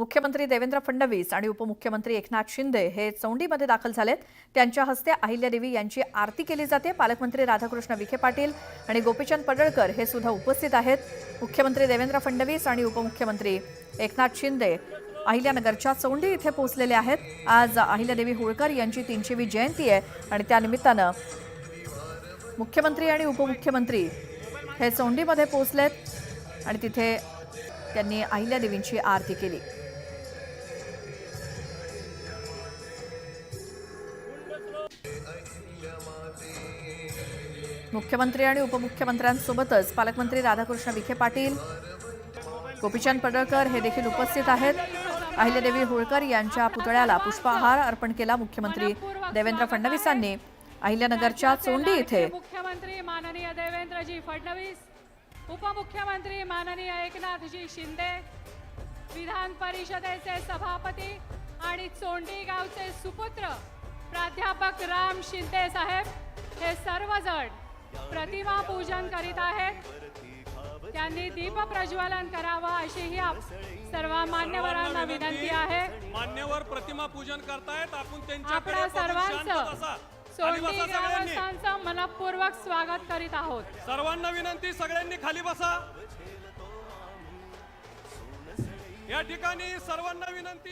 मुख्यमंत्री देवेंद्र फडणवीस आणि उपमुख्यमंत्री एकनाथ शिंदे हे चौंडीमध्ये दाखल झालेत। त्यांच्या हस्ते अहिल्यादेवी यांची आरती केली जाते। पालकमंत्री राधाकृष्ण विखे पाटील आणि गोपीचंद पडळकर हे सुद्धा उपस्थित आहेत। मुख्यमंत्री देवेंद्र फडणवीस आणि उपमुख्यमंत्री एकनाथ शिंदे अहिल्यानगरच्या चौंडी इथे पोहोचलेले आहेत। आज अहिल्यादेवी होळकर यांची 300वी जयंती आहे आणि त्यानिमित्तानं मुख्यमंत्री आणि उपमुख्यमंत्री हे चौंडीमध्ये पोहोचलेत आणि तिथे त्यांनी अहिल्यादेवींची आरती केली। मुख्यमंत्री आणि उपमुख्यमंत्र्यांसोबतच पालकमंत्री राधाकृष्ण विखे पाटील, गोपीचंद पडळकर हे देखील उपस्थित आहेत। अहिल्यादेवी होळकर यांच्या पुतळ्याला पुष्पहार अर्पण केला। मुख्यमंत्री देवेंद्र फडणवीसांनी अहिल्यानगरच्या चौंडी इथे मुख्यमंत्री माननीय देवेंद्रजी फडणवीस, उपमुख्यमंत्री माननीय एकनाथजी शिंदे, विधान परिषदेचे सभापती आणि चोंडी गावचे सुपुत्र प्राध्यापक राम शिंदे साहेब हे सर्वजण प्रतिमा पूजन करीत आहेत। त्यांनी दीप प्रज्वलन करावं अशी ही सर्व मान्यवरांना विनंती आहे। मान्यवर प्रतिमा पूजन करतायत, आपण त्यांच्या आपल्या सर्वांचं चोंडी ग्रामस्थांचं मनपूर्वक स्वागत करीत आहोत। सर्वांना विनंती, सगळ्यांनी खाली बसा। या ठिकाणी सर्वांना विनंती।